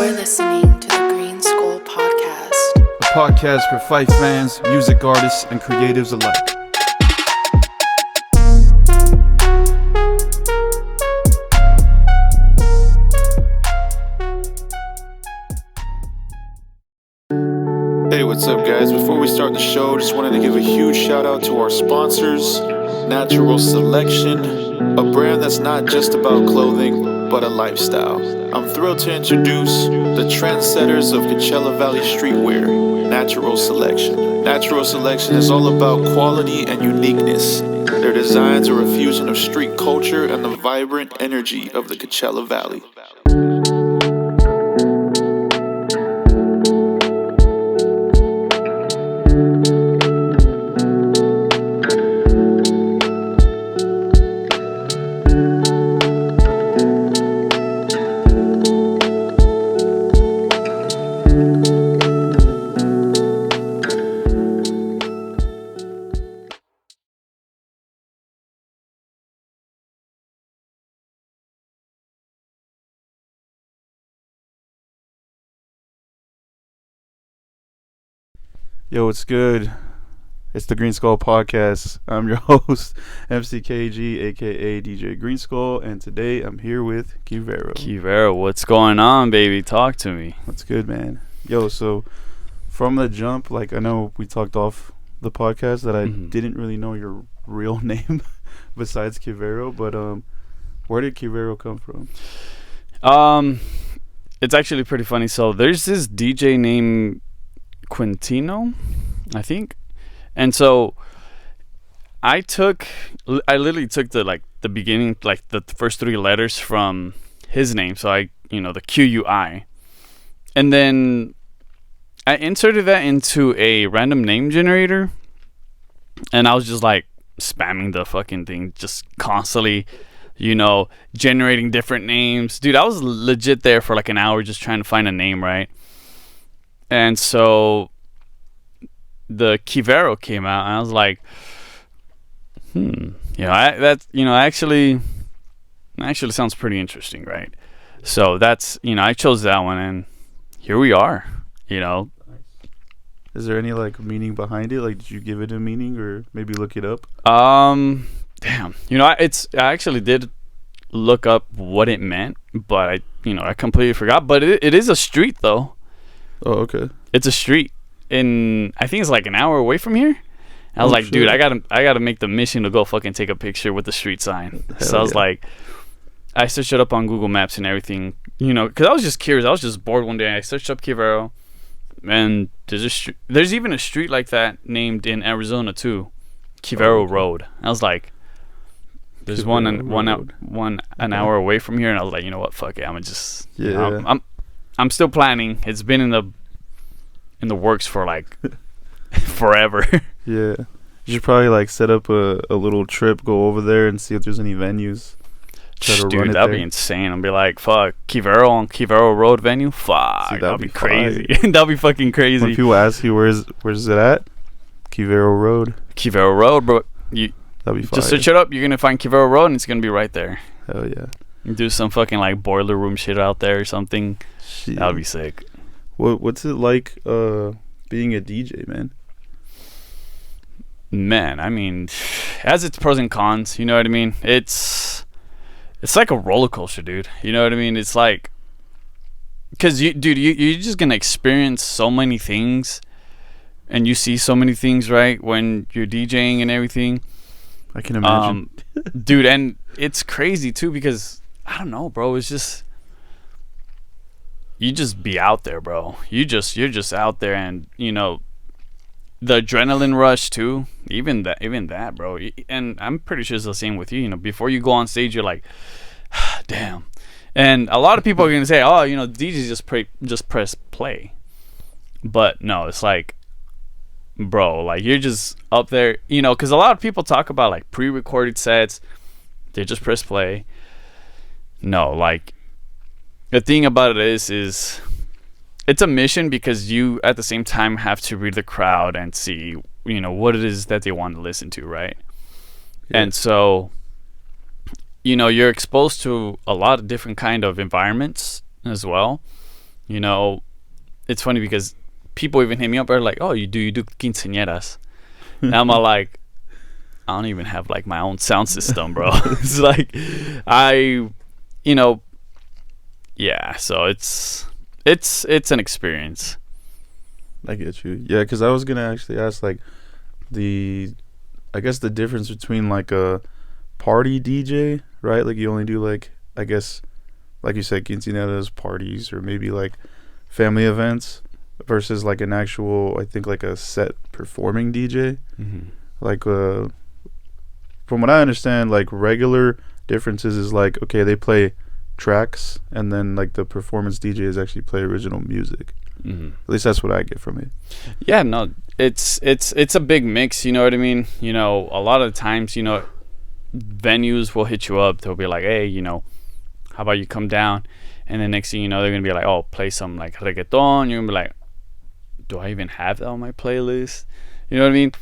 You're listening to the GreenSkull podcast, a podcast for fight fans, music artists, and creatives alike. Hey, what's up, guys? Before we start the show, just wanted to give a huge shout out to our sponsors, Natural Selection, a brand that's not just about clothing, but a lifestyle. I'm thrilled to introduce the trendsetters of Coachella Valley streetwear, Natural Selection. Natural Selection is all about quality and uniqueness. Their designs are a fusion of street culture and the vibrant energy of the Coachella Valley. Yo, what's good? It's the GreenSkull podcast. I'm your host, MCKG, aka DJ GreenSkull, and today I'm here with Quivero. Quivero, what's going on, baby? Talk to me. What's good, man? Yo, so from the jump, like I know we talked off the podcast that I didn't really know your real name besides Quivero, but where did Quivero come from? It's actually pretty funny. So there's this DJ named Quintino, I think, and so I literally took the beginning, like the first three letters from his name, so the QUI, and then I inserted that into a random name generator, and I was just like spamming the fucking thing, just constantly, generating different names. Dude, I was legit there for like an hour just trying to find a name, right? And so the Quivero came out, and I was like, actually sounds pretty interesting, right? So that's, I chose that one, and here we are, Is there any like meaning behind it? Like, did you give it a meaning or maybe look it up? Damn. I actually did look up what it meant, but I completely forgot. But it is a street though. Oh, okay. It's a street I think it's like an hour away from here. I was like, shit. Dude, I gotta make the mission to go fucking take a picture with the street sign. So I was like, I searched it up on Google Maps and everything, because I was just curious. I was just bored one day. I searched up Quivero, and there's even a street like that named in Arizona too, Quivero Road. I was like, there's one an hour away from here, and I was like, you know what, fuck it, I'm just I'm still planning. It's been in the works for like forever. Yeah, you should probably like set up a little trip, go over there and see if there's any venues. Dude, that'd be insane. I'd be like, fuck, Quivero on Quivero Road venue? Fuck, see, that'd be crazy. That'd be fucking crazy. When people ask you where's it at, Quivero Road. Quivero Road, bro. That'd be fire. Just search it up. You're gonna find Quivero Road, and it's gonna be right there. Hell yeah. Do some fucking like boiler room shit out there or something. Shit. That'd be sick. What's it like being a DJ, man? Man, I mean, it has its pros and cons. You know what I mean? It's like a roller coaster, dude. You know what I mean? It's like, because you're just gonna experience so many things, and you see so many things, right, when you're DJing and everything. I can imagine. Dude, and it's crazy too, because I don't know, bro. It's just, you just be out there, bro. You're just out there, and the adrenaline rush too. Even that, bro. And I'm pretty sure it's the same with you. Before you go on stage, you're like, damn. And a lot of people are gonna say, oh, DJs just press play. But no, it's like, bro, like you're just up there, because a lot of people talk about like pre-recorded sets. They just press play. No, like the thing about it is it's a mission, because you at the same time have to read the crowd and see what it is that they want to listen to, right? Yeah. And so you're exposed to a lot of different kind of environments as well. you know, it's funny because people even hit me up are like, oh, you do quinceañeras. And I'm all like, I don't even have like my own sound system, bro. It's like you know, yeah, so it's an experience. I get you. Yeah, because I was gonna actually ask like I guess the difference between like a party DJ, right? Like you only do like, I guess, like you said, quinceañeras, parties, or maybe like family events, versus like an actual, I think like a set performing DJ. Mm-hmm. Like from what I understand, like regular differences is like, okay, they play tracks, and then like the performance DJs actually play original music. Mm-hmm. At least that's what I get from it. Yeah, no, it's a big mix. You know what I mean? You know, a lot of times, you know, venues will hit you up. They'll be like, hey, you know, how about you come down? And then next thing you know, they're gonna be like, oh, play some like reggaeton. You're gonna be like, do I even have that on my playlist? You know what I mean?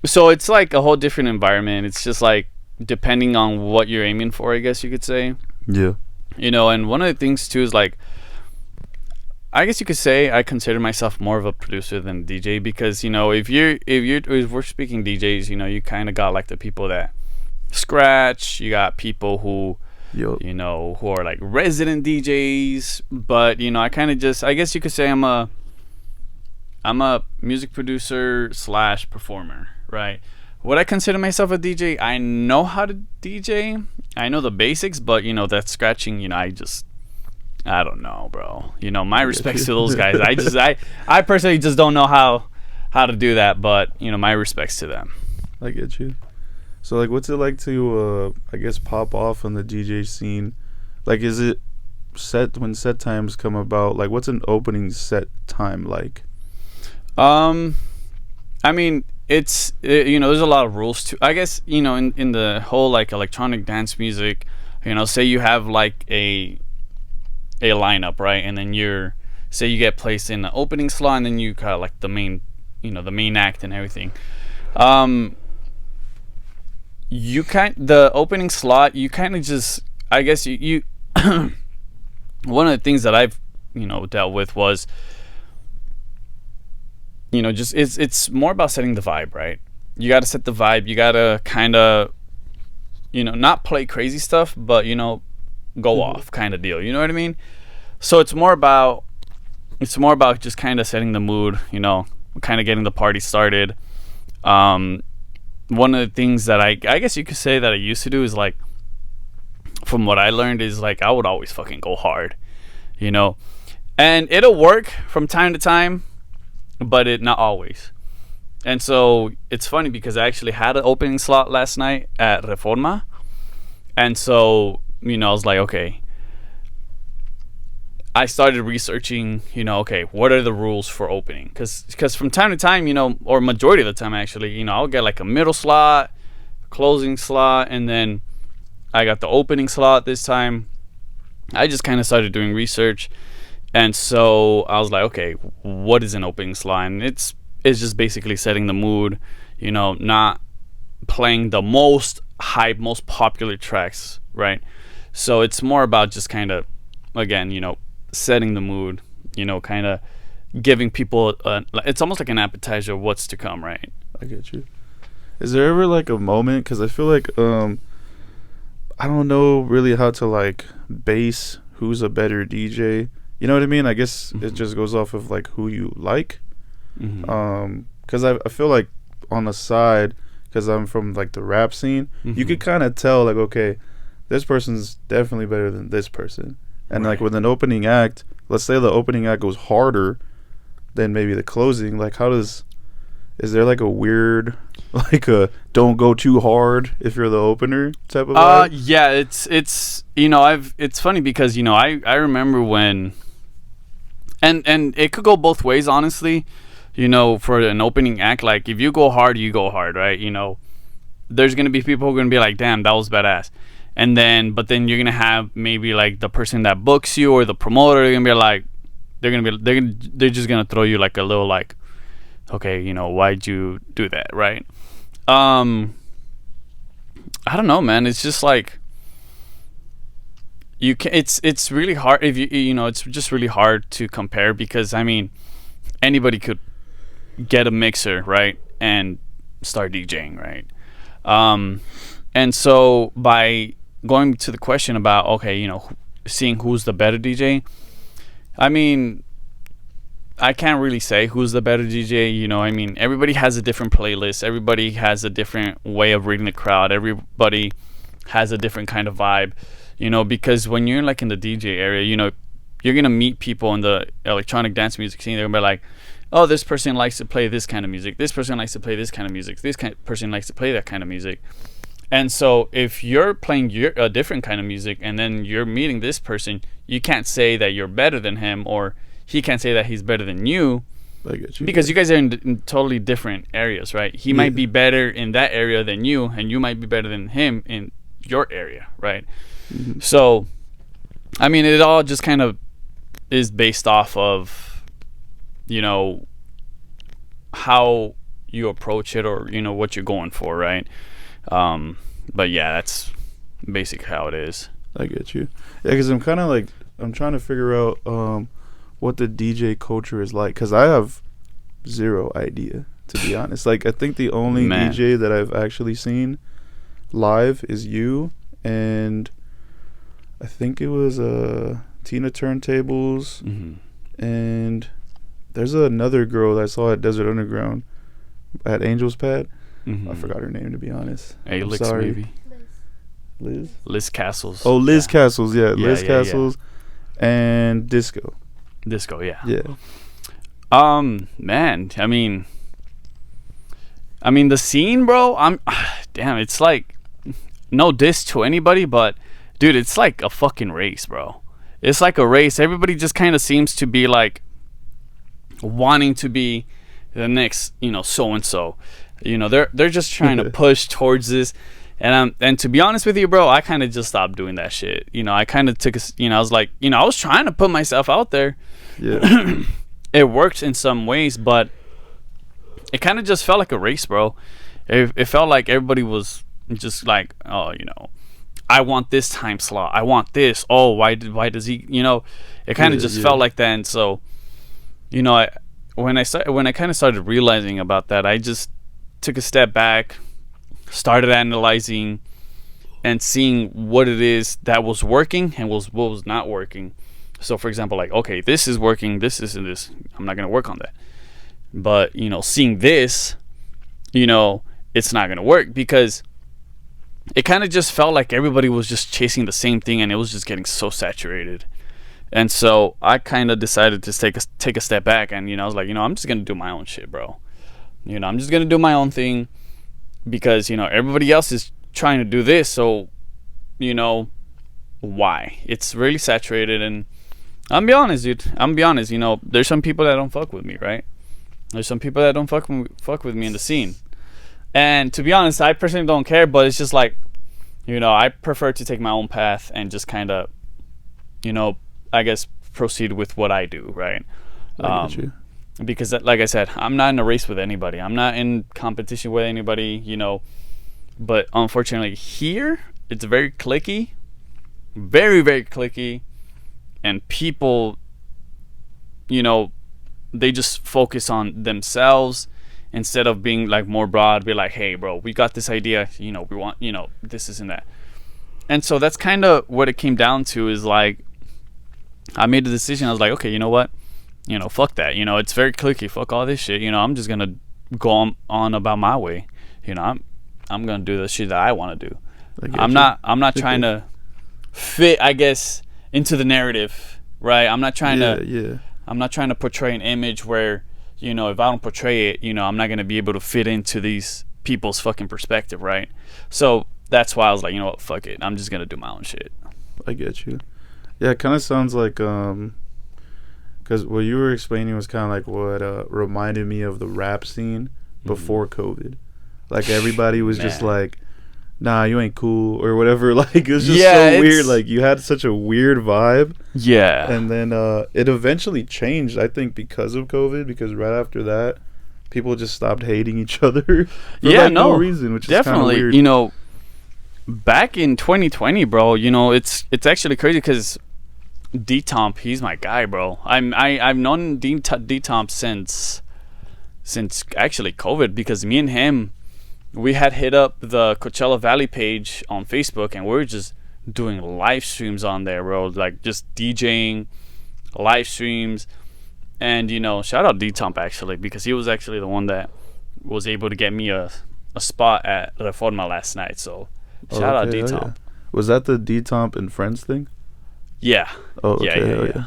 So it's like a whole different environment. It's just like depending on what you're aiming for, I guess you could say. Yeah. You know, and one of the things too is like, I guess you could say I consider myself more of a producer than a DJ, because, you know, if we're speaking DJs, you know, you kind of got like the people that scratch, you got people who, Yo. you know, who are like resident DJs, but, you know, I kind of just, I guess you could say I'm a music producer / performer, right? Would I consider myself a DJ? I know how to DJ. I know the basics, but, you know, that scratching, you know, I don't know, bro. You know, my respects to those guys. I personally just don't know how to do that, but, you know, my respects to them. I get you. So, like, what's it like to, I guess, pop off on the DJ scene? Like, is it when set times come about? Like, what's an opening set time like? I mean, you know, there's a lot of rules to, I guess, you know, in the whole like electronic dance music, you know, say you have like a lineup, right? And then say you get placed in the opening slot, and then you got like the main, you know, the main act and everything. The opening slot, you kind of just, I guess you one of the things that I've, you know, dealt with was, you know, just it's more about setting the vibe, right? You got to set the vibe. You got to kind of, you know, not play crazy stuff, but, you know, go off kind of deal. You know what I mean? So it's more about just kind of setting the mood, you know, kind of getting the party started. One of the things that I guess you could say that I used to do is like, from what I learned, is like I would always fucking go hard, you know, and it'll work from time to time, but not always. And so it's funny because I actually had an opening slot last night at Reforma, and so, you know, I was like, okay, I started researching, you know, okay, what are the rules for opening? Because from time to time, you know, or majority of the time actually, you know, I'll get like a middle slot, closing slot, and then I got the opening slot this time. I just kind of started doing research, and so I was like, okay, what is an opening slot? And it's just basically setting the mood, you know, not playing the most hype, most popular tracks, right? So it's more about just kind of, again, you know, setting the mood, you know, kind of giving people it's almost like an appetizer of what's to come, right? I get you. Is there ever like a moment, because I feel like I don't know really how to like base who's a better DJ, you know what I mean? I guess it just goes off of like who you like. Because I feel like on the side, because I'm from like the rap scene, you could kind of tell like, okay, this person's definitely better than this person. And like with an opening act, let's say the opening act goes harder than maybe the closing, like is there like a weird, like a don't go too hard if you're the opener type of vibe? Yeah, it's you know, it's funny because, you know, I remember when, and it could go both ways, honestly. You know, for an opening act, like if you go hard, you go hard, right? You know, there's gonna be people who are gonna be like, damn, that was badass. But then you're gonna have maybe like the person that books you or the promoter, they're gonna be like, they're just gonna throw you like a little like, okay, you know, why'd you do that, right? I don't know, man. It's just like, you can. It's really hard if you know. It's just really hard to compare because I mean, anybody could get a mixer, right, and start DJing, right? And so by going to the question about okay, you know, seeing who's the better DJ, I mean, I can't really say who's the better DJ. You know, I mean, everybody has a different playlist. Everybody has a different way of reading the crowd. Everybody has a different kind of vibe. You know, because when you're like in the DJ area, you know, you're gonna meet people in the electronic dance music scene. They're gonna be like, oh, this person likes to play this kind of music. This person likes to play this kind of music. Person likes to play that kind of music. And so if you're playing a different kind of music and then you're meeting this person, you can't say that you're better than him or he can't say that he's better than you, because you guys are in totally different areas, right? He might be better in that area than you, and you might be better than him in your area, right? Mm-hmm. So, I mean, it all just kind of is based off of, you know, how you approach it or, you know, what you're going for, right? But yeah, that's basically how it is. I get you. Yeah, because I'm kind of like, I'm trying to figure out what the DJ culture is like, because I have zero idea, to be honest. Like, I think the only DJ that I've actually seen live is you, and I think it was Tina Turntables, and there's another girl that I saw at Desert Underground at Angel's Pad. I forgot her name, to be honest. Alix, maybe. Liz Castles. Oh, Liz Castles, yeah. Liz Castles and Disco. Yeah. Yeah. Man, I mean the scene, bro, damn, it's like, no diss to anybody, but dude, it's like a fucking race, bro. It's like a race. Everybody just kind of seems to be like wanting to be the next, you know, so and so. You know, they're just trying to push towards this. And to be honest with you, bro, I kind of just stopped doing that shit. You know, I kind of took I was like, you know, I was trying to put myself out there. Yeah. It worked in some ways, but it kind of just felt like a race, bro. It felt like everybody was just like, oh, you know, I want this time slot. I want this. Oh, why does he, you know, it kind of just felt like that. And so, you know, when I kind of started realizing about that, I just took a step back, started analyzing and seeing what it is that was working and what was not working. So for example, like, okay, this is working, this isn't, this, I'm not going to work on that. But, you know, seeing this, you know, it's not going to work, because it kind of just felt like everybody was just chasing the same thing and it was just getting so saturated. And so I kind of decided to take a step back, and, you know, I was like, you know, I'm just going to do my own shit, bro. You know, I'm just going to do my own thing, because, you know, everybody else is trying to do this. So, you know, why? It's really saturated. And I'm be honest, dude. You know, there's some people that don't fuck with me, right? There's some people that don't fuck with me in the scene. And to be honest, I personally don't care, but it's just like, you know, I prefer to take my own path and just kind of, you know, I guess proceed with what I do, right? I get you. Because, like I said, I'm not in a race with anybody. I'm not in competition with anybody, you know. But unfortunately, here, it's very cliquey. Very, very cliquey. And people, you know, they just focus on themselves instead of being, like, more broad. Be like, hey, bro, we got this idea. You know, we want, you know, this and that. And so that's kind of what it came down to, is, like, I made a decision. I was like, okay, you know what? You know, fuck that. You know, it's very cliquey. Fuck all this shit. You know, I'm just gonna go on about my way. You know, I'm gonna do the shit that I want to do. I'm not trying to fit, I guess, into the narrative, right? I'm not trying I'm not trying to portray an image where, you know, if I don't portray it, you know, I'm not gonna be able to fit into these people's fucking perspective, right? So that's why I was like, you know what, fuck it. I'm just gonna do my own shit. I get you. Yeah, it kind of sounds like because what you were explaining was kind of like what reminded me of the rap scene before COVID. Like, everybody was just like, nah, you ain't cool, or whatever. Like, it was just so weird. Like, you had such a weird vibe. Yeah. And then it eventually changed, I think, because of COVID, because right after that, people just stopped hating each other for no reason, which is kind of weird. You know, back in 2020, bro, you know, it's actually crazy because D-Tomp, he's my guy, bro. I've known D-Tomp since actually COVID, because me and him, we had hit up the Coachella Valley page on Facebook, and we were just doing live streams on there, bro, like just DJing live streams. And you know, shout out D-Tomp actually, because he was actually the one that was able to get me a spot at Reforma last night. So shout out D-Tomp. Yeah. Was that the D-Tomp and Friends thing? Yeah. Oh, okay. Yeah.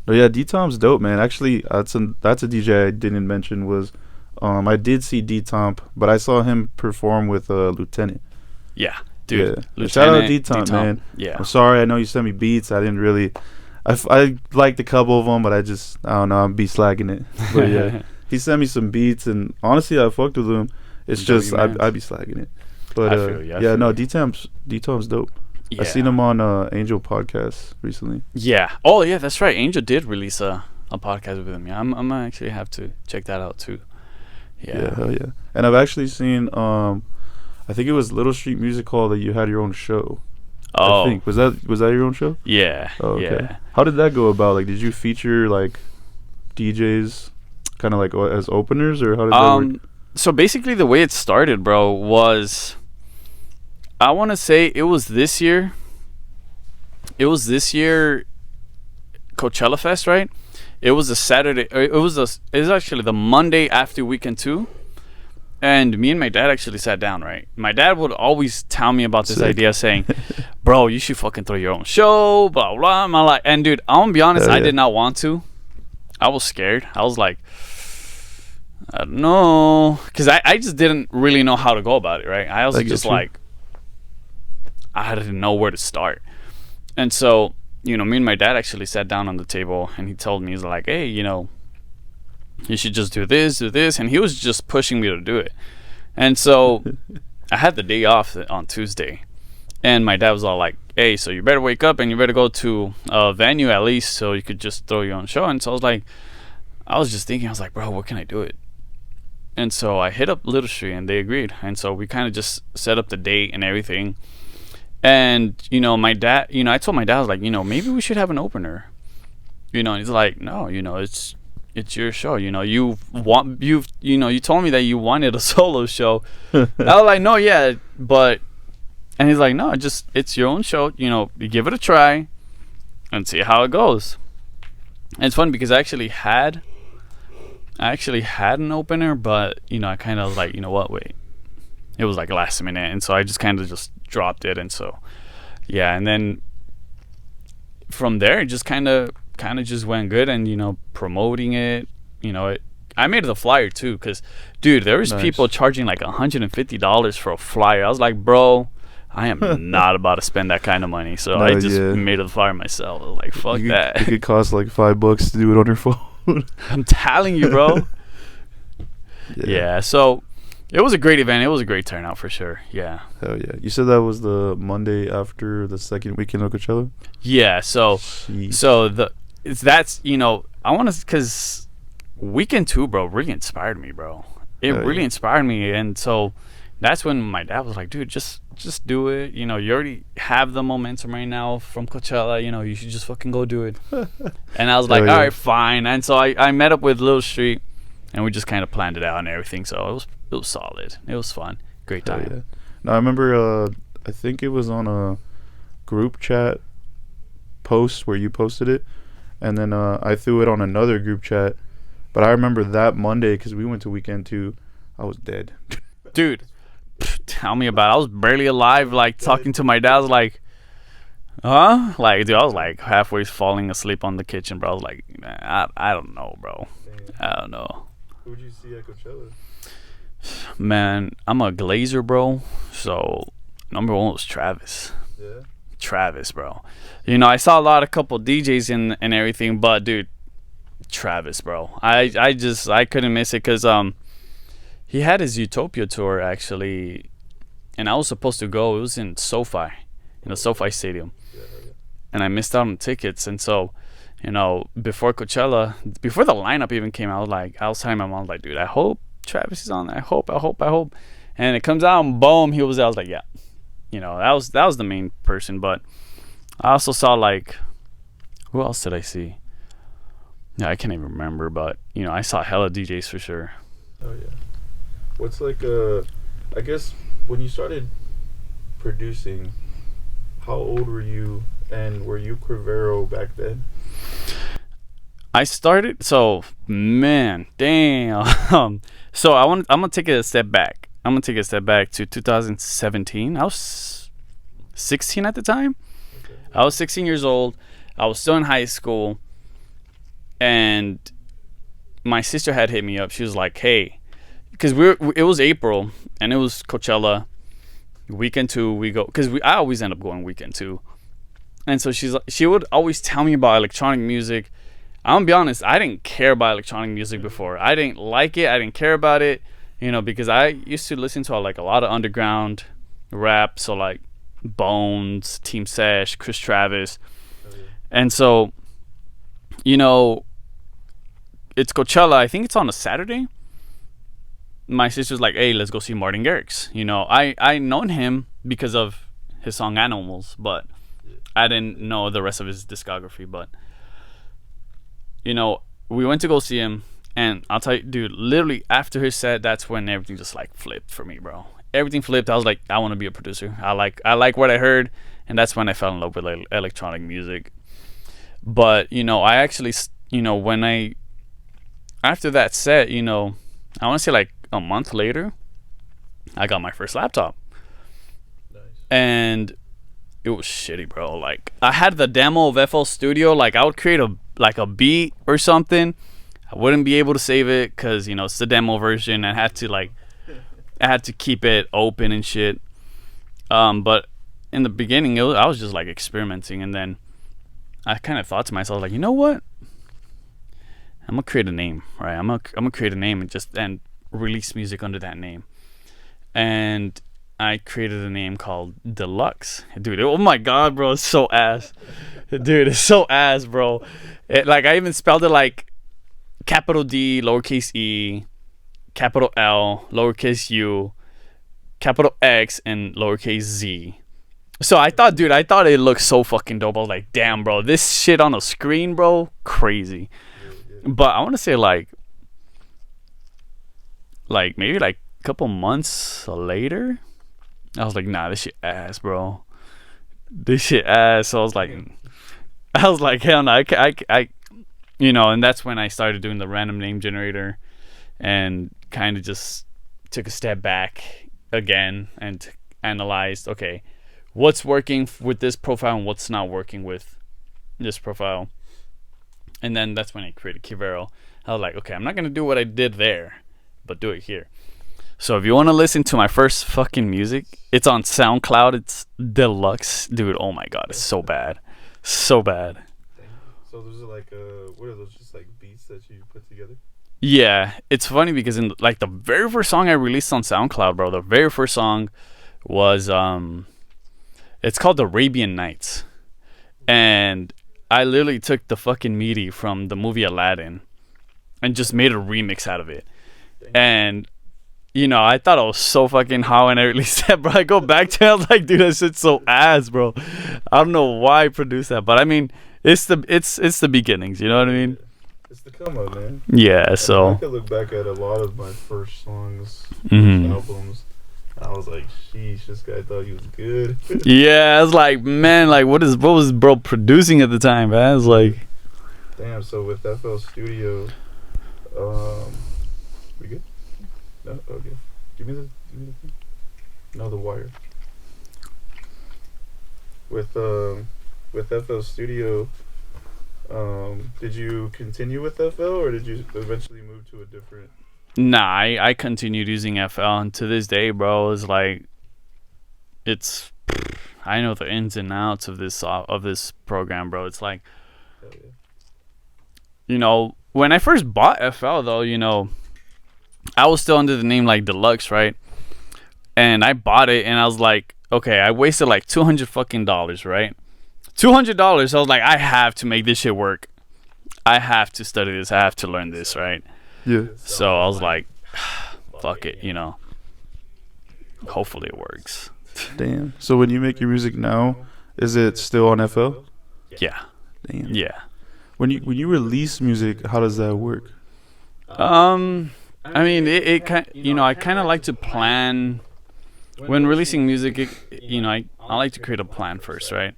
Oh, yeah, D-Tomp's dope, man. Actually, that's a DJ I didn't mention. Was I did see D-Tomp, but I saw him perform with Lieutenant. Yeah, dude. Yeah. Shout out D-Tomp, man. Yeah. I'm sorry, I know you sent me beats. I didn't really. I liked a couple of them, but I don't know. I'm be slacking it. But yeah, he sent me some beats, and honestly, I fucked with him. It's just I be slacking it. But I feel you, no, D-Tomp's dope. Yeah. I seen him on Angel podcast recently. Yeah. Oh yeah, that's right. Angel did release a podcast with him. Yeah, I'm gonna actually have to check that out too. Yeah. Hell yeah. And I've actually seen I think it was Little Street Music Hall that you had your own show. Oh, I think was that your own show? Yeah. Oh, okay. Yeah. How did that go about? Like, did you feature like DJs kind of like as openers, or how did that work? So basically, the way it started, bro, was I want to say it was this year. It was this year Coachella Fest, right? It was a Saturday. It was actually the Monday after weekend 2. And me and my dad actually sat down, right? My dad would always tell me about this idea, saying, bro, you should fucking throw your own show, blah, blah. I'm like, and dude, I'm going to be honest, I did not want to. I was scared. I was like, I don't know. Because I just didn't really know how to go about it, right? I was just like, I didn't know where to start. And so, you know, me and my dad actually sat down on the table, and he told me, he's like, hey, you know, you should just do this, and he was just pushing me to do it. And so I had the day off on Tuesday, and my dad was all like, hey, so you better wake up and you better go to a venue at least so you could just throw your own show. And so I was just thinking, I was like, bro, where can I do it? And so I hit up Little Street, and they agreed. And so we kind of just set up the date and everything. And, you know, my dad, you know, I told my dad, I was like, you know, maybe we should have an opener. You know, and he's like, no, you know, it's your show. You know, you told me that you wanted a solo show. I was like, no, yeah, but, and he's like, no, it's your own show. You know, you give it a try and see how it goes. And it's funny because I actually had an opener, but, you know, I kind of was like, you know what, wait. It was like last minute, and so I just kind of just dropped it. And so, yeah, and then from there, it just kind of just went good. And, you know, promoting it, you know, I made the flyer too, because, dude, there was people charging like $150 for a flyer. I was like, bro, I am not about to spend that kind of money. So I just made the flyer myself. I was like, fuck that. It could cost like $5 to do it on your phone. I'm telling you, bro. Yeah, so it was a great event. It was a great turnout for sure. Yeah. Hell yeah. You said that was the Monday after the second weekend of Coachella? Yeah, so that's, you know, I want to, because weekend 2, bro, really inspired me, bro. It really inspired me. And so that's when my dad was like, dude, just do it. You know, you already have the momentum right now from Coachella. You know, you should just fucking go do it. And I was like, all right, fine. And so I met up with Little Street, and we just kind of planned it out and everything. So it was solid. It was fun. Great time. Yeah. No, I remember, I think it was on a group chat post where you posted it. And then I threw it on another group chat. But I remember that Monday, because we went to weekend 2, I was dead. Dude, tell me about it. I was barely alive, like, talking to my dad. I was like, huh? Like, dude, I was like halfway falling asleep on the kitchen, bro. I was like, man, I don't know, bro. Damn. I don't know. Who'd you see at Coachella? Man, I'm a glazer, bro. So, number 1 was Travis. Yeah? Travis, bro. You know, I saw a couple DJs and everything, but, dude, Travis, bro. I couldn't miss it, because he had his Utopia tour, actually, and I was supposed to go. It was in SoFi, in the SoFi Stadium. Yeah. And I missed out on tickets. And so, you know, before Coachella, before the lineup even came out, I was telling my mom, like, dude, I hope Travis is on there. I hope. And it comes out, and boom, he was there. I was like, yeah. you know, that was the main person. But I also saw like, who else did I see? Yeah, I can't even remember, but you know, I saw hella DJs for sure. Oh yeah. What's like I guess when you started producing, how old were you, and were you Quivero back then? I started, so man, damn. So I'm gonna take it a step back. I'm gonna take a step back to 2017. I was 16 at the time. Okay. I was 16 years old. I was still in high school, and my sister had hit me up. She was like, "Hey," because it was April and it was Coachella weekend 2. We go because I always end up going weekend 2, and so she would always tell me about electronic music. I'm gonna be honest, I didn't care about electronic music before. I didn't like it. I didn't care about it, you know, because I used to listen to like a lot of underground rap, so like Bones, Team Sesh, Chris Travis, and so, you know, it's Coachella. I think it's on a Saturday. My sister's like, "Hey, let's go see Martin Garrix." You know, I known him because of his song Animals, but I didn't know the rest of his discography. But you know, we went to go see him, and I'll tell you, dude, literally after his set, that's when everything just like flipped for me, bro. Everything flipped. I was like, I want to be a producer. I like what I heard, and that's when I fell in love with like electronic music. But you know, I actually, you know, after that set, you know, I want to say like a month later, I got my first laptop. Nice. And it was shitty, bro. Like, I had the demo of FL Studio. Like, I would create a beat or something. I wouldn't be able to save it because, you know, it's the demo version. I had to keep it open and shit. But in the beginning, I was just like experimenting, and then I kind of thought to myself, like, you know what? I'm gonna create a name, right? I'm gonna create a name and release music under that name. And I created a name called Deluxe. Dude, oh my god, bro, it's so ass. Dude, it's so ass, bro. Like, I even spelled it like capital D, lowercase e, capital L, lowercase u, capital X, and lowercase z. So I thought it looked so fucking dope. I was like, damn, bro, this shit on a screen, bro, crazy. But I want to say like maybe like a couple months later, I was like, nah, this shit ass, bro. This shit ass. So I was like, hell no, I you know, and that's when I started doing the random name generator, and kind of just took a step back again and analyzed, okay, what's working with this profile and what's not working with this profile. And then that's when I created Quivero. I was like, okay, I'm not going to do what I did there, but do it here. So if you want to listen to my first fucking music, it's on SoundCloud. It's Deluxe. Dude, oh my god, it's so bad. So bad. So those are like, what are those, just like beats that you put together? Yeah, it's funny because in like the very first song I released on SoundCloud, bro, the very first song was, it's called Arabian Nights. And I literally took the fucking MIDI from the movie Aladdin and just made a remix out of it. And, you know, I thought it was so fucking hot when I released that, bro. I go back to it, I was like, dude, that shit's so ass, bro. I don't know why I produced that, but I mean, it's the beginnings, you know what I mean? It's the come up, man. Yeah, so I could look back at a lot of my first songs, albums. I was like, sheesh, this guy thought he was good. yeah, I was like, man, like what was bro producing at the time, man? I was like, damn. So with FL Studio, we good? No, okay. Give me the thing. No, the wire. With FL Studio, did you continue with FL, or did you eventually move to a different? nah, I continued using FL, and to this day, bro, is like, I know the ins and outs of this program, bro. It's like, Hell yeah. you know, when I first bought FL, though, you know, I was still under the name like Deluxe, right? And I bought it, and I was like, okay, I wasted like $200 fucking dollars, right? $200. I was like, I have to make this shit work. I have to study this. I have to learn this, right? Yeah. So I was like, fuck it, you know. Hopefully it works. Damn. So when you make your music now, is it still on FL? Yeah. Damn. Yeah. When you release music, how does that work? I mean, it kind, I kind of like to plan when releasing music. I like to create a plan first, right?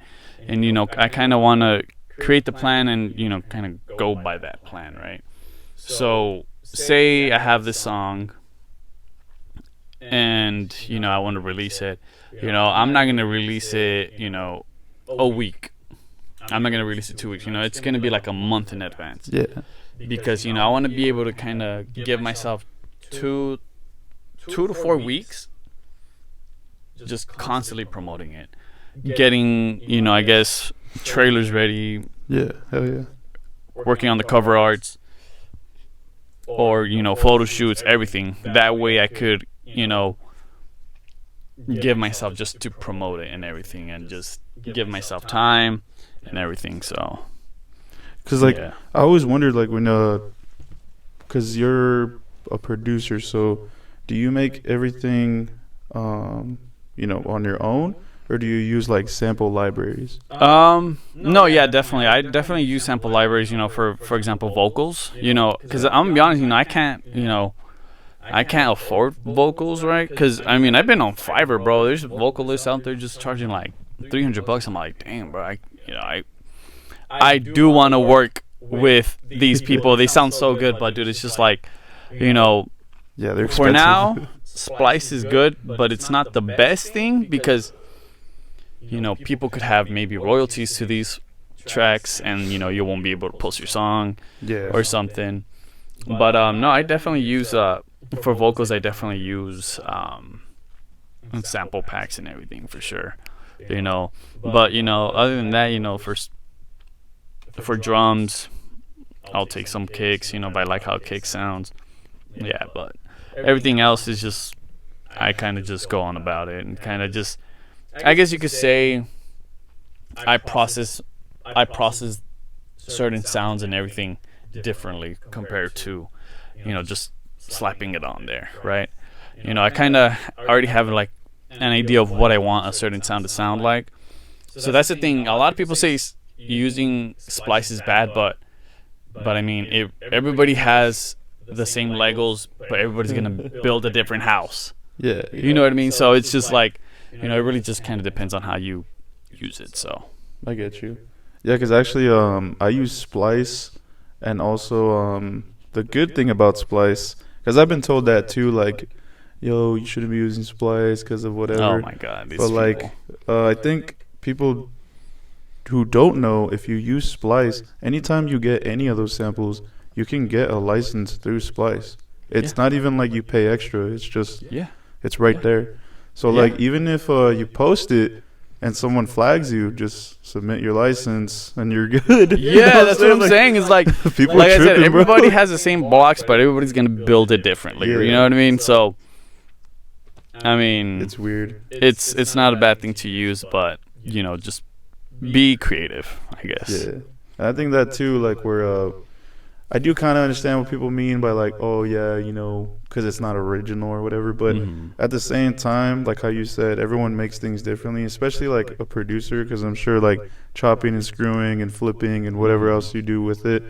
And I kind of want to create the plan and kind of go by that plan, right? So say I have this song and I want to release it. I'm not gonna release it a week. I'm not gonna release it 2 weeks. It's gonna be like a month in advance. Yeah. Because I want to be able to kind of give myself 2 to 4 weeks just constantly promoting it, getting I guess trailers ready, Yeah. Hell yeah. working on the cover arts, or photo shoots, everything. That way I could give myself just to promote it and everything, and just give myself time and everything. So Cause like yeah. I always wondered like when cause you're a producer, so do you make everything on your own, or do you use like sample libraries? No, yeah, definitely. I definitely use sample libraries, for example, vocals, because I'm gonna be honest, I can't afford vocals, right? Because I've been on Fiverr, bro. There's vocalists out there just charging like $300. I'm like, damn, bro. I do want to work with these people. They sound so good, but dude, it's just like, Yeah, they're expensive. for now, Splice is good, but it's not the best thing because people could have maybe royalties to these tracks, and you won't be able to post your song Yeah. or something. But no, I definitely use for vocals. I definitely use sample packs and everything for sure. But other than that, for drums, I'll take some kicks. If I like how a kick sounds. Yeah, but everything else is just I kind of just go on about it and kind of just. I guess you could say I process certain sounds and everything differently compared to just slapping it on there, right? I kind of already have like an idea of what I want a certain sound to sound like. So that's the thing. A lot of people say using Splice is bad, but everybody has the same Legos, but everybody's gonna build a different house. Yeah. You know what I mean? So it's just like, it really just kind of depends on how you use it. So I get you. Yeah, because actually, I use Splice, and also the good thing about Splice, because I've been told that too, like, yo, you shouldn't be using Splice because of whatever. oh my god, these But like, people. I think people who don't know, if you use Splice, anytime you get any of those samples, you can get a license through Splice. It's not even like you pay extra. It's just Yeah. it's right there. So like even if you post it and someone flags you, just submit your license and you're good. You know Yeah, that's what I'm Like, saying. It's like, people like are I said, tripping, bro. everybody has the same blocks, but everybody's gonna build it differently. Yeah. You know what I mean? So, It's weird. it's not a bad thing to use, but just be creative, I guess. Yeah, and I think that too. Like where I do kind of understand what people mean by like, oh yeah, because it's not original or whatever. But at the same time, like how you said, everyone makes things differently, especially like a producer, because I'm sure like chopping and screwing and flipping and whatever else you do with it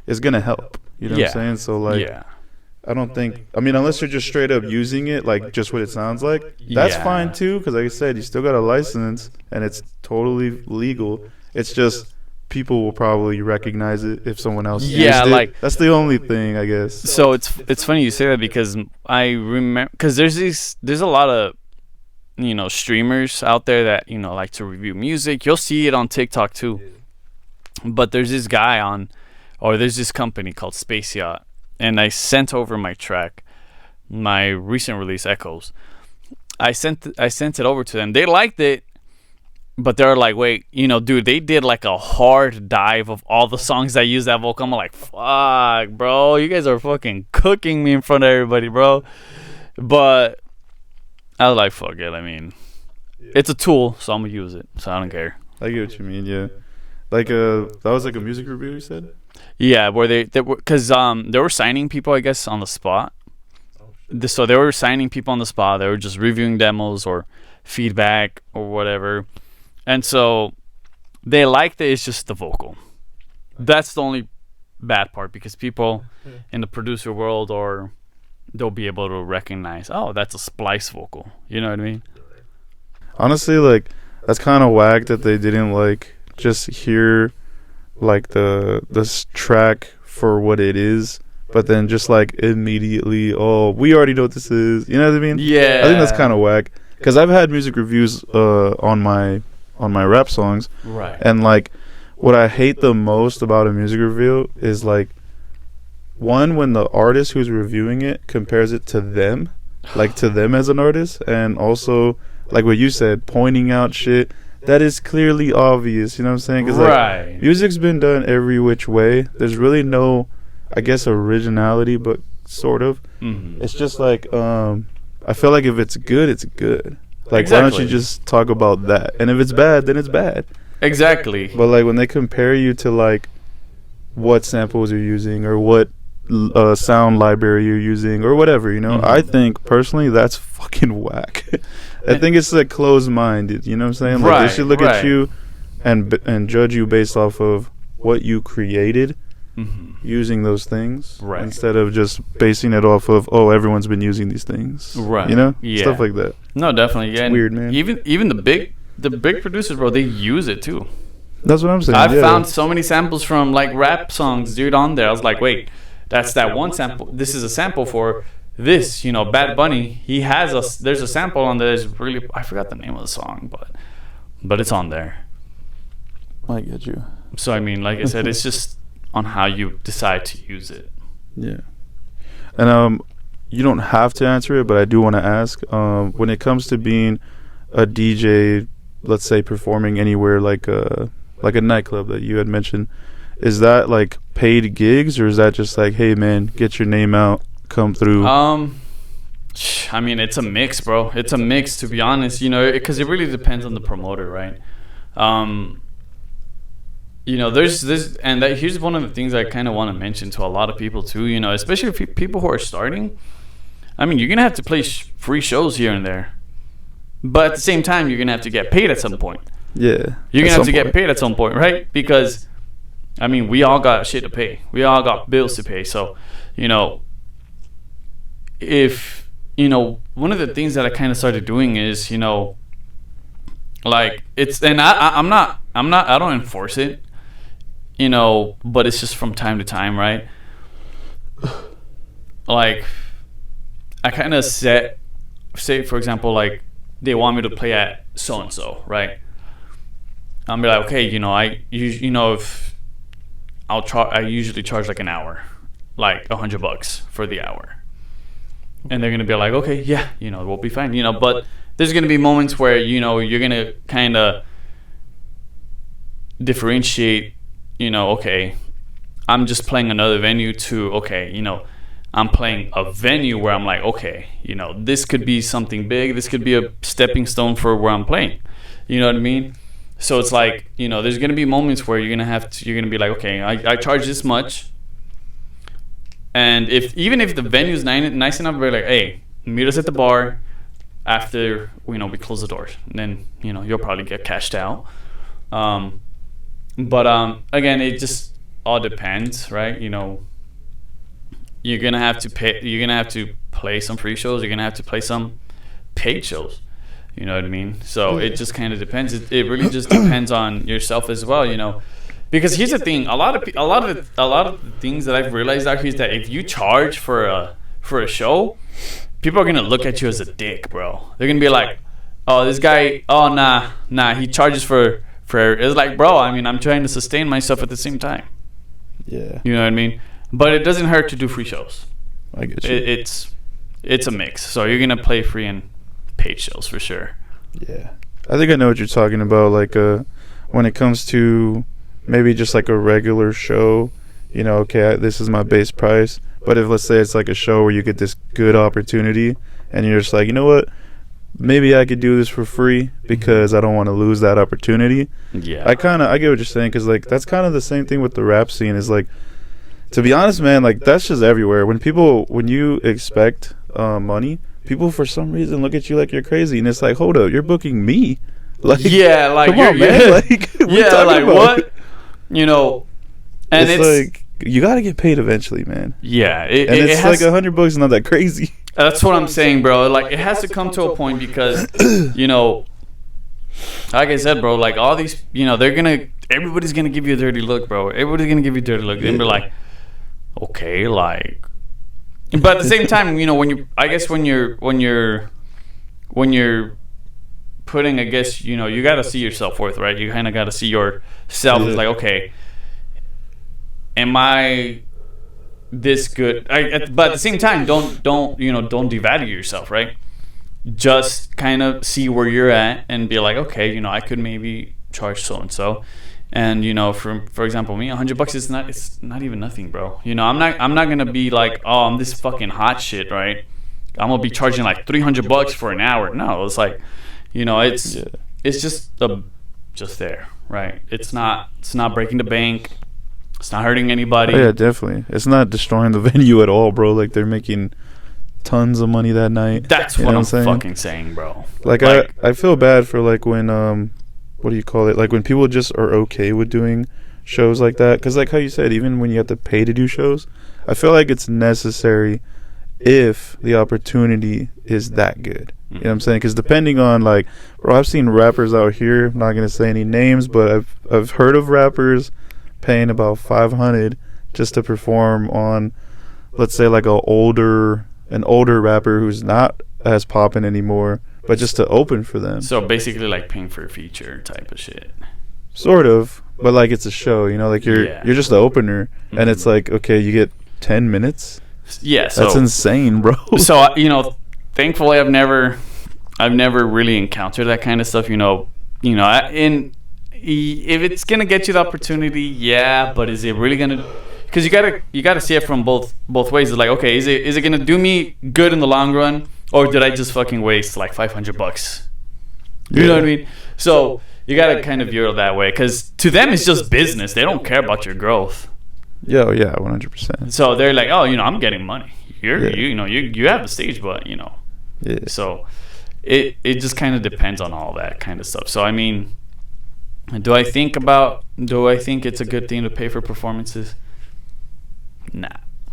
is gonna help. You know what I'm saying? So like, Yeah. I don't think. I mean, unless you're just straight up using it, like just what it sounds like, that's Yeah. fine too. Because like I said, you still got a license and it's totally legal. It's just people will probably recognize it if someone else Yeah, used it. like- That's the only thing, I guess. So it's funny you say that, because I remember, because there's a lot of streamers out there that like to review music. You'll see it on TikTok too. But there's this guy there's this company called Space Yacht, and I sent over my track, my recent release Echoes. I sent it over to them. They liked it, but they're like, wait, dude, they did like a hard dive of all the songs that use that vocal. I'm like, fuck, bro, you guys are fucking cooking me in front of everybody, bro. But I was like, fuck it. It's a tool, so I'm gonna use it. So I don't care. I get what you mean, yeah. Like that was like a music review, you said? Yeah, where they were, because they were signing people, I guess, on the spot. So they were signing people on the spot. They were just reviewing demos or feedback or whatever. And so they like that it's just the vocal. That's the only bad part, because people in the producer world, or they'll be able to recognize, oh, that's a splice vocal. You know what I mean? Honestly, like, that's kind of whack that they didn't like just hear like this track for what it is, but then just like immediately, oh, we already know what this is. You know what I mean? Yeah. I think that's kind of whack, because I've had music reviews on my rap songs, Right. and like what I hate the most about a music review is like, one, when the artist who's reviewing it compares it to them, like to them as an artist, and also like what you said, pointing out shit that is clearly obvious. You know what I'm saying? 'Cause, Right. like, music's been done every which way. There's really no, I guess, originality, but sort of. Mm-hmm. It's just like, I feel like if it's good, it's good. Like, why Exactly. don't you just talk about that? And if it's bad, then it's bad. Exactly. But like when they compare you to like what samples you're using, or what sound library you're using, or whatever, you know, Mhm. I think personally that's fucking whack. I think it's like closed-minded. You know what I'm saying? Like, Right, they should look right. at you and judge you based off of what you created Mhm. using those things, Right. instead of just basing it off of, oh, everyone's been using these things, Right. You know, Yeah. stuff like that. No, definitely. Yeah. and weird, man. Even the big producers, bro, they use it too. That's what I'm saying. I've yeah. found so many samples from like rap songs, dude, on there. I was like, wait, that's that one sample. This is a sample for this, you know, Bad Bunny. He has there's a sample on there. That's really, I forgot the name of the song, but it's on there. I get you. So I mean, like I said, it's just on how you decide to use it. Yeah. And you don't have to answer it, but I do want to ask, when it comes to being a DJ, let's say performing anywhere like a nightclub that you had mentioned, is that like paid gigs, or is that just like, hey man, get your name out, come through? I mean, it's a mix, bro. It's a mix, to be honest, you know, because it really depends on the promoter, right? You know, there's this, and that here's one of the things I kind of want to mention to a lot of people too, you know, especially if people who are starting. I mean, you're going to have to play free shows here and there, but at the same time, you're going to have to get paid at some point. Yeah. You're going to have to get paid at some point, right? Because, I mean, we all got shit to pay. We all got bills to pay. So, you know, if, you know, one of the things that I kind of started doing is, you know, like, it's, and I don't enforce it, you know, but it's just from time to time, right? Like, I kind of say, for example, like, they want me to play at so-and-so, right? I'll be like, okay, you know, if I usually charge like an hour, like $100 for the hour. And they're going to be like, okay, yeah, you know, we'll be fine, you know, but there's going to be moments where, you know, you're going to kind of differentiate, you know, okay, I'm just playing another venue to, okay, you know, I'm playing a venue where I'm like, okay, you know, this could be something big. This could be a stepping stone for where I'm playing. You know what I mean? So it's like, you know, there's going to be moments where you're going to be like, okay, I charge this much. And even if the venue's nice enough, we're like, hey, meet us at the bar after, you know, we close the doors. And then, you know, you'll probably get cashed out. But again, it just all depends, right? You know, you're gonna have to pay. You're gonna have to play some free shows. You're gonna have to play some paid shows. You know what I mean? So it just kind of depends. It really just depends on yourself as well. You know, because here's the thing. A lot of the things that I've realized out here is that if you charge for a show, people are gonna look at you as a dick, bro. They're gonna be like, oh, this guy. Oh, nah. He charges for. It's like, bro. I mean, I'm trying to sustain myself at the same time. Yeah. You know what I mean? But it doesn't hurt to do free shows. I get you. It's a mix. So you're gonna play free and paid shows for sure. Yeah. I think I know what you're talking about. Like, when it comes to maybe just like a regular show, you know, okay, this is my base price. But if, let's say, it's like a show where you get this good opportunity and you're just like, you know what, maybe I could do this for free because I don't want to lose that opportunity. Yeah. I get what you're saying, because like that's kind of the same thing with the rap scene. Is like, to be honest, man, like that's just everywhere. When you expect money, people for some reason look at you like you're crazy, and it's like, hold up, you're booking me. Like, yeah, like come on, man. Like, what yeah, like about? what? You know, and it's like you got to get paid eventually, man. Yeah, and it's like $100 is not that crazy. That's what I'm saying, bro. Like, it has to come to a point because, you know, like I said, bro, like all these, you know, everybody's gonna give you a dirty look, bro. Everybody's gonna give you a dirty look. And be like, okay, like, but at the same time, you know, when you're putting, I guess, you know, you got to see your self-worth, right? You kind of got to see yourself as like, okay, am I this good? But at the same time, don't devalue yourself, right? Just kind of see where you're at and be like, okay, you know, I could maybe charge so and so, and you know, for example, me, $100 is it's not even nothing, bro. You know, I'm not gonna be like, oh, I'm this fucking hot shit, right? I'm gonna be charging like $300 for an hour. No, it's like, you know, it's just there, right? It's not breaking the bank. It's not hurting anybody. Oh, yeah, definitely. It's not destroying the venue at all, bro. Like, they're making tons of money that night. That's what I'm fucking saying, bro. Like I feel bad for like when what do you call it? Like when people just are okay with doing shows like that, because like how you said, even when you have to pay to do shows, I feel like it's necessary if the opportunity is that good. You know what I'm saying? Because depending on, like, bro, I've seen rappers out here. I'm not gonna say any names, but I've heard of rappers paying about $500 just to perform on, let's say, like an older rapper who's not as popping anymore, but just to open for them. So basically, like paying for a feature type of shit. Sort of, but like it's a show, you know, like you're just the opener, and it's like, okay, you get 10 minutes. Yeah, so that's insane, bro. So you know, thankfully, I've never really encountered that kind of stuff. You know, if it's gonna get you the opportunity, yeah, but is it really gonna? Because you gotta see it from both ways. It's like, okay, is it gonna do me good in the long run, or did I just fucking waste like $500? You know what I mean? So you gotta kind of view it that way, because to them it's just business. They don't care about your growth. Yeah, 100%. So they're like, oh, you know, I'm getting money. You have the stage, but you know. Yeah. So it just kind of depends on all that kind of stuff. So I mean, do I think it's a good thing to pay for performances? Nah.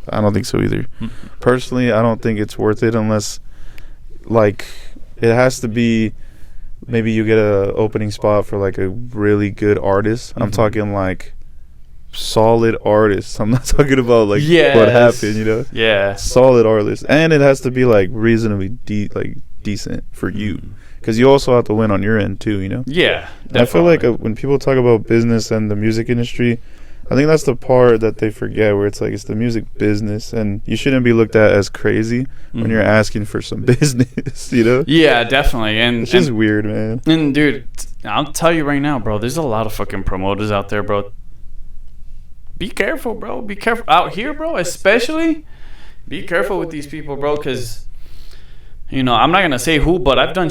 I don't think so either. Personally, I don't think it's worth it unless, like, it has to be, maybe you get a opening spot for like a really good artist. I'm talking like solid artists. I'm not talking about like what happened, you know? Yeah. Solid artists. And it has to be like reasonably decent for you, because you also have to win on your end too, you know? Yeah, definitely. I feel like when people talk about business and the music industry, I think that's the part that they forget, where it's like it's the music business, and you shouldn't be looked at as crazy when you're asking for some business, you know? Yeah, definitely. And it's just weird, man. And dude, I'll tell you right now, bro, there's a lot of fucking promoters out there, bro. Be careful, bro. Be careful out here, bro, especially. Be careful with these people, bro, because, you know, I'm not gonna say who, but I've done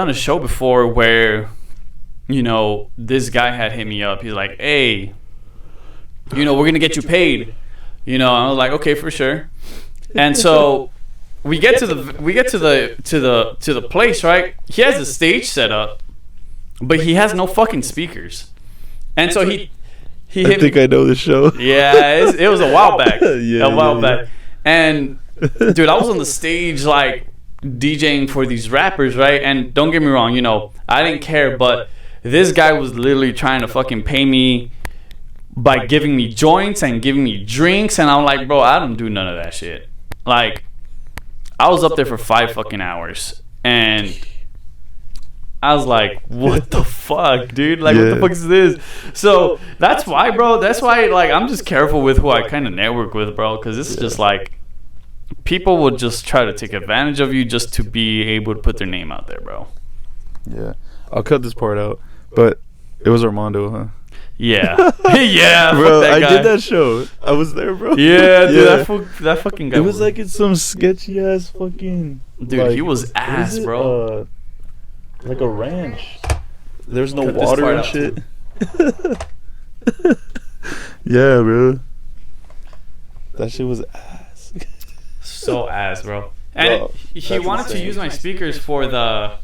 a show before where, you know, this guy had hit me up. He's like, hey, you know, we're gonna get you paid. You know, I was like, okay, for sure. And so we get to the place, right? He has a stage set up, but he has no fucking speakers. And so he I think I know the show. Yeah, it was a while back. Back. And dude, I was on the stage like DJing for these rappers, right? And don't get me wrong, you know, I didn't care, but this guy was literally trying to fucking pay me by giving me joints and giving me drinks, and I'm like, bro, I don't do none of that shit. Like, I was up there for 5 fucking hours, and I was like, what the fuck, dude? Like, what the fuck is this? So that's why, bro. That's why, like, I'm just careful with who I kind of network with, bro, because it's just like, people will just try to take advantage of you just to be able to put their name out there, bro. Yeah, I'll cut this part out, but it was Armando, huh? Yeah. Yeah, bro, I did that show. I was there, bro. Yeah, dude, that fucking guy. It was like in some sketchy ass fucking. Dude, like, he was ass, bro. Like a ranch. There's no water and shit. Yeah, bro. That shit was ass. So ass, bro. And Bro, he that's wanted to insane. use my speakers for the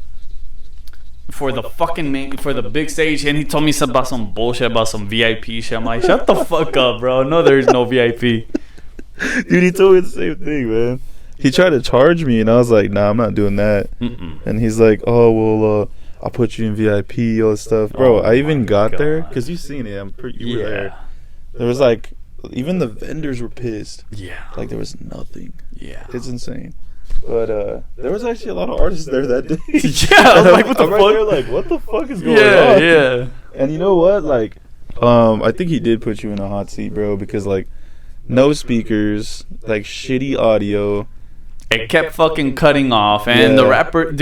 fucking for the big stage, and he told me about some bullshit about some VIP shit. I'm like, shut the fuck up, bro. No, there's no VIP. Dude, he told me the same thing, man. He tried to charge me, and I was like, nah, I'm not doing that. Mm-mm. And he's like, oh, well, I'll put you in VIP, all this stuff. Bro, Oh I even my got there, God. because you seen it. You were there. Yeah, There was like, even the vendors were pissed. yeah, Like, there was nothing. yeah. It's insane. But there was actually a lot of artists there that day. Yeah, I was like, what the I'm right fuck? there like, what the fuck is going Yeah, on? yeah. And you know what? Like, I think he did put you in a hot seat, bro, because like, no speakers, like shitty audio. It kept fucking cutting off, and Yeah.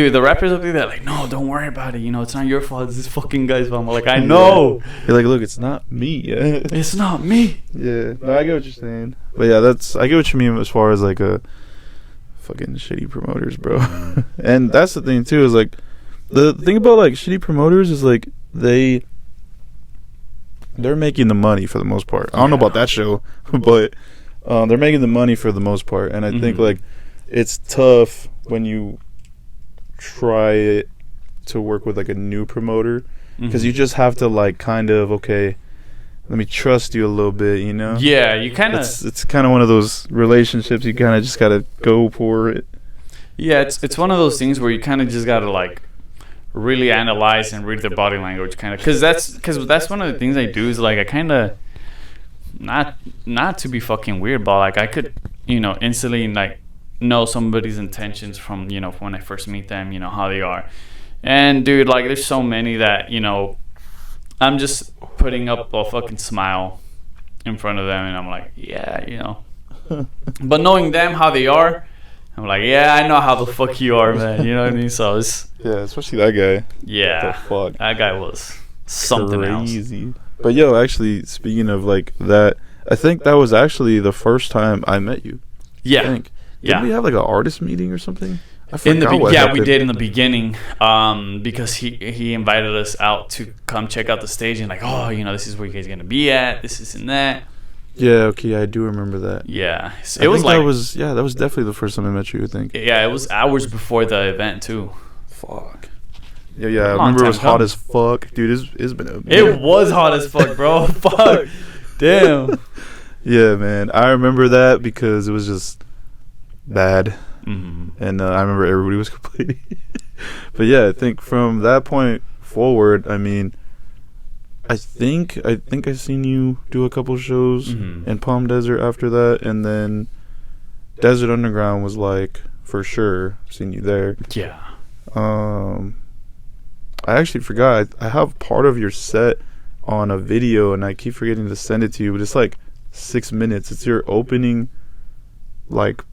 the rappers up there, like, no, don't worry about it. You know, it's not your fault. It's this fucking guy's fault. I'm like, I know. You're like, look, it's not me. Yeah. It's not me. Yeah. No, I get what you're saying. But yeah, I get what you mean as far as like a fucking shitty promoters, bro. And that's the thing too, is like the thing about like shitty promoters is like they're making the money for the most part. I don't know about that show, but they're making the money for the most part. And I think Mhm. like it's tough when you try it to work with like a new promoter, because you just have to like kind of, okay, let me trust you a little bit, you know? Yeah, you kind of. It's kind of one of those relationships you kind of just gotta go for it. Yeah, it's one of those things where you kind of just gotta like really analyze and read their body language, kind of, because that's one of the things I do is like I kind of not to be fucking weird, but like I could instantly like know somebody's intentions from when I first meet them, how they are. And dude, like there's so many that I'm just putting up a fucking smile in front of them, and I'm like, yeah. But knowing them how they are, I'm like, yeah, I know how the fuck you are, man. You know what I mean? So it's Yeah, especially that guy. yeah, What the fuck? that guy was something Crazy. But yo, actually, speaking of like that, I think that was actually the first time I met you. else. I Yeah, think. yeah. Didn't we have like an artist meeting or something? I In the forgot what we happened. did in the beginning, because he invited us out to come check out the stage, and like, oh, this is where you guys are gonna be at, this is and that. Yeah, okay, I do remember that. Yeah, I it was think like that was definitely the first time I met you, I think. yeah, it was hours before the event too. Fuck. Yeah, I Long remember it was time hot coming. as fuck. Dude, it's been a It was hot as fuck, bro. Fuck, damn. Yeah, man. I remember that because it was just bad. Mm-hmm. And I remember everybody was complaining. But yeah, I think from that point forward, I mean, I think I seen you do a couple shows Mhm. in Palm Desert after that, and then Desert Underground was like for sure seen you there. Yeah. I actually forgot. I have part of your set on a video, and I keep forgetting to send it to you. But it's like 6 minutes. It's your opening, like,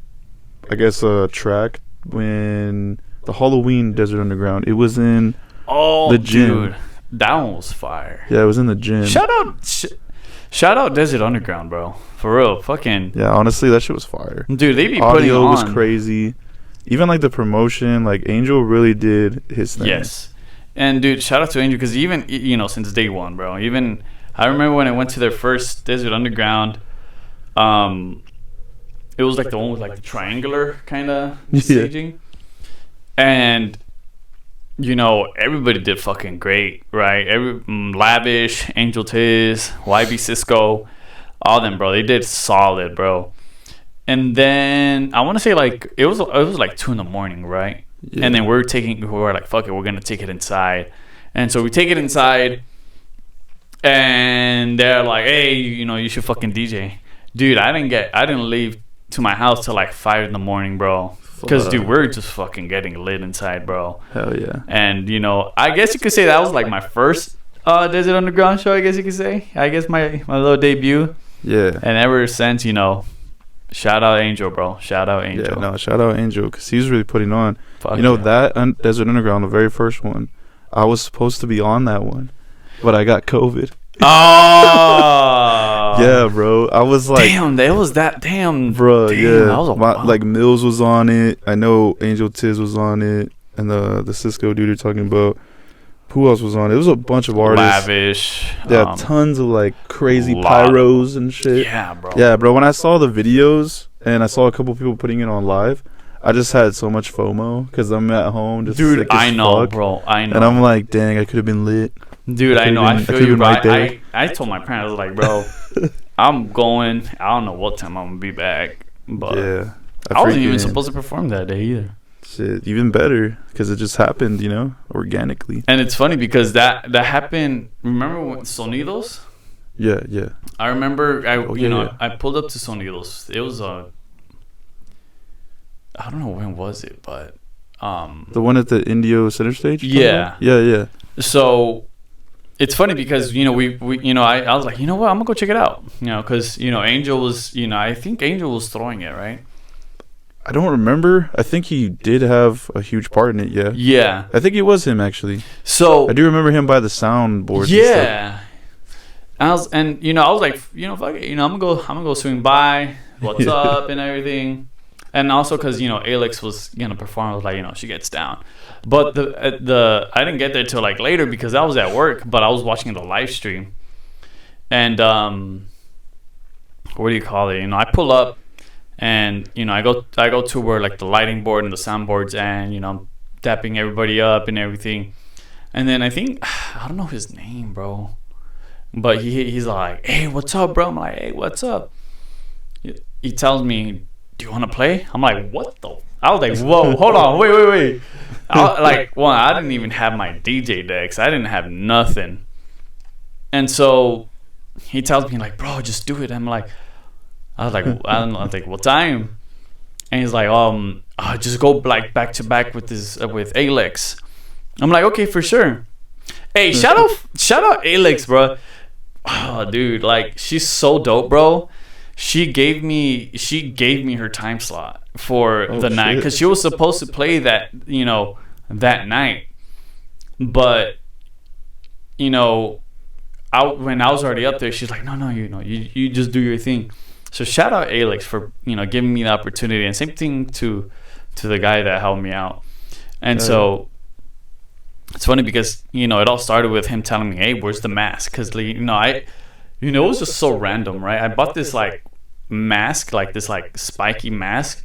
I guess a track when the Halloween Desert Underground. It was in Oh, the gym. dude, that one was fire. Yeah, it was in the gym. Shout out Desert Underground, bro. For real, fucking Yeah, honestly, that shit was fire. dude. They be putting Audio on. was crazy. Even like the promotion, like Angel really did his thing. Yes, and dude, shout out to Angel, because even since day one, bro. Even I remember when I went to their first Desert Underground. It was like the one with like the triangular kind of Yeah. staging, and everybody did fucking great, right? Lavish, Angel Tiz, YB Cisco, all them, bro. They did solid, bro. And then I want to say like it was like 2 a.m, right? Yeah. And then we were like, fuck it, we're gonna take it inside. And so we take it inside, and they're like, hey, you should fucking DJ, dude. I didn't leave to my house till like 5 a.m, bro. Because dude, we're just fucking getting lit inside, bro. Hell yeah. And I guess you could say that was like my first Desert Underground show. I guess you could say. I guess my little debut. Yeah. And ever since, shout out Angel, bro. Shout out Angel. Yeah, no, shout out Angel, because he was really putting on. Fuck That Desert Underground, the very first one, I was supposed to be on that one, but I got COVID. Oh. Yeah, bro. I was like, damn, that was that. Damn, bro, damn, yeah. That was Like Mills was on it. I know Angel Tiz was on it, and the Cisco dude you're talking about. Who else was on it? It was a bunch of artists. Lavish. Yeah, tons of like crazy lot of pyros and shit. Yeah, bro. Yeah, bro. When I saw the videos and I saw a couple people putting it on live, I just had so much FOMO because I'm at home. Just Dude, sick as I know, fuck. bro. I know. And I'm like, dang, I could have been lit. Dude, I know. I feel could've you, been bro. right there. I told my parents, I was like, bro, I'm going. I don't know what time I'm gonna be back, but Yeah. I wasn't even freaking- supposed to perform that day either. Shit, even better because it just happened, you know, organically. And it's funny because that happened. Remember when Sonidos? Yeah, yeah. I remember. Yeah. I pulled up to Sonidos. It was I don't know when was it, but The one at the Indio Center Stage? Yeah. Yeah. So it's funny because we I was like, you know what, I'm gonna go check it out, because Angel was, I think Angel was throwing it, right? I don't remember. I think he did have a huge part in it, yeah. Yeah. I think it was him, actually. So I do remember him by the soundboard. yeah. I was like, fuck it, I'm gonna go swing by, what's up and everything. And also because Alex was gonna perform, I was like, she gets down. But the I didn't get there till like later because I was at work, but I was watching the live stream. And what do you call it? I pull up, and I go to where like the lighting board and the soundboards, and I'm tapping everybody up and everything. And then I think I don't know his name, bro, but he's like, "Hey, what's up, bro?" I'm like, "Hey, what's up?" He tells me, "Do you want to play?" I'm like, "What the?" I was like, "Whoa, hold on, wait." I didn't even have my DJ decks. I didn't have nothing. And so he tells me like, "Bro, just do it." I was like, I don't know. I was like, "What time?" And he's like, just go like back to back with Alex. I'm like, "Okay, for sure." Hey, shout out Alex, bro. Oh, dude, like she's so dope, bro. She gave me her time slot for the night because she was supposed to play that that night, but when I was already up there, she's like, no, you just do your thing. So shout out Alex for giving me the opportunity, and same thing to the guy that helped me out. And so it's funny because it all started with him telling me, "Hey, where's the mask?" Because it was just so random, right? I bought this like mask, like this like spiky mask,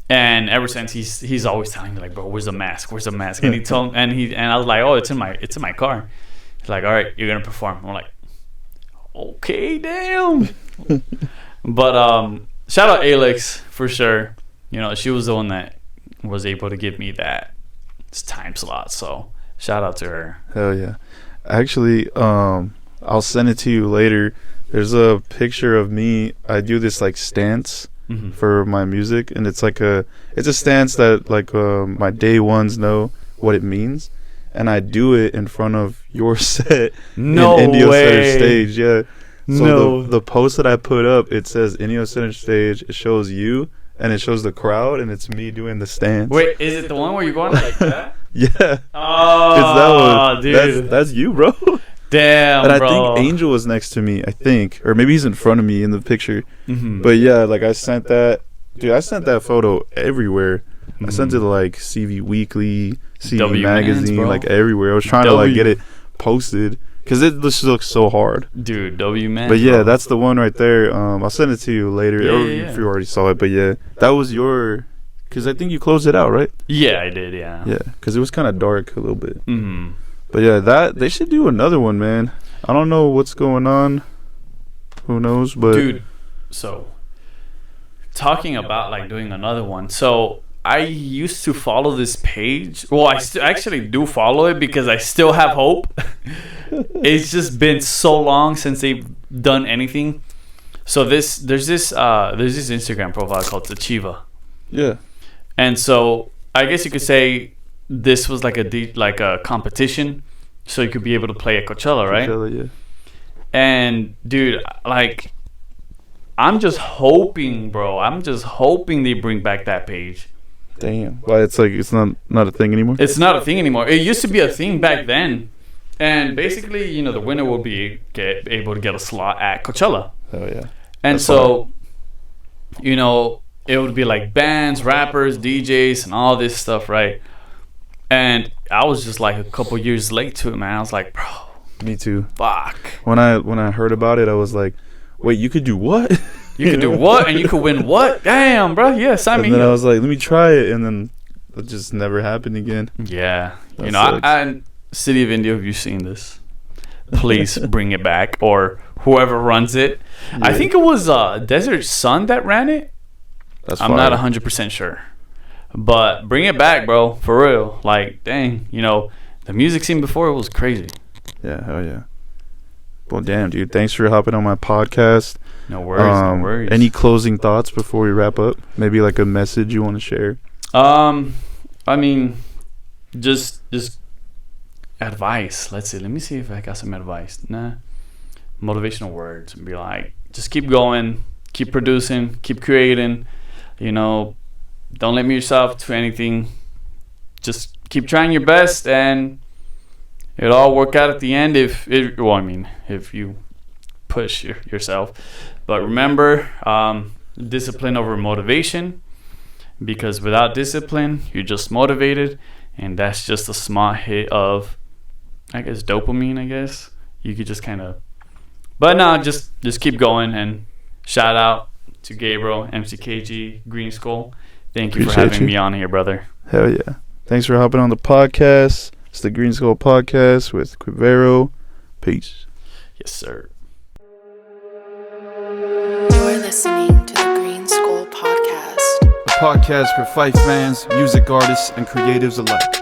and ever since he's always telling me like, "Bro, where's the mask? Where's the mask?" And he told and I was like, "Oh, it's in my car." He's like, "All right, you're gonna perform." I'm like, "Okay, damn." But shout out Alex for sure. She was the one that was able to give me that time slot. So shout out to her. Hell yeah. Actually, I'll send it to you later. There's a picture of me. I do this like stance for my music, and it's a stance that like my day ones know what it means, and I do it in front of your set in Indio Center Stage. Yeah. So the post that I put up, it says Indio Center Stage. It shows you, and it shows the crowd, and it's me doing the stance. Wait, is it the one where you're going like that? Yeah. Oh, it's that one. Dude. That's you, bro. Damn, and I bro. think Angel was next to me, I think. Or maybe he's in front of me in the picture. Mm-hmm. But yeah, like I sent that. Dude, I sent that photo everywhere. Mm-hmm. I sent it to like CV Weekly, CV Magazine, like everywhere. I was trying to like get it posted because it just looks so hard. Dude, W man. But yeah, that's the one right there. I'll send it to you later if you already saw it. But yeah, that was your... Because I think you closed it out, right? Yeah, I did, yeah. Yeah, because it was kind of dark a little bit. Mm-hmm. But yeah, they should do another one, man. I don't know what's going on. Who knows? But dude, so talking about like doing another one. So I used to follow this page. Well, I actually do follow it because I still have hope. It's just been so long since they've done anything. So there's this Instagram profile called Achieva. Yeah. And so I guess you could say this was like a competition, so you could be able to play at Coachella, right? Coachella, yeah. And dude, like, I'm just hoping, bro. I'm just hoping they bring back that page. Damn. Why it's like it's not a thing anymore? It's not a thing anymore. It used to be a thing back then, and basically, the winner will be able to get a slot at Coachella. Oh yeah. And that's so, it would be like bands, rappers, DJs, and all this stuff, right? And I was just like a couple years late to it, man. I was like, bro. Me too. Fuck. When I heard about it, I was like, wait, you could do what? You could do what, and you could win what? Damn, bro. Yeah, sign me. And then up. I was like, let me try it, and then it just never happened again. Yeah, That you know, sucks. I City of India. Have you seen this? Please bring it back, or whoever runs it. I Yeah. think it was Desert Sun that ran it. That's I'm not 100% sure, but bring it back, bro. For real. Like, dang, you know, the music scene before it was crazy. Yeah, hell yeah. Well, damn, dude. Thanks for hopping on my podcast. No worries, no worries. Any closing thoughts before we wrap up? Maybe like a message you want to share? I mean, just advice. Let's see. Let me see if I got some advice. Nah, motivational words. Be like, just keep going, keep producing, keep creating. You know, don't limit yourself to anything. Just keep trying your best, and it'll all work out at the end. If you push yourself. But remember, discipline over motivation. Because without discipline, you're just motivated, and that's just a small hit of, I guess, dopamine. I guess you could just kind of, but no, just keep going. And shout out to Gabriel, MCKG, GreenSkull. Thank you for Appreciate having you. me on here, brother. Hell yeah. Thanks for hopping on the podcast. It's the GreenSkull podcast with Quivero. Peace. Yes, sir. You're listening to the GreenSkull podcast. A podcast for Fife fans, music artists, and creatives alike.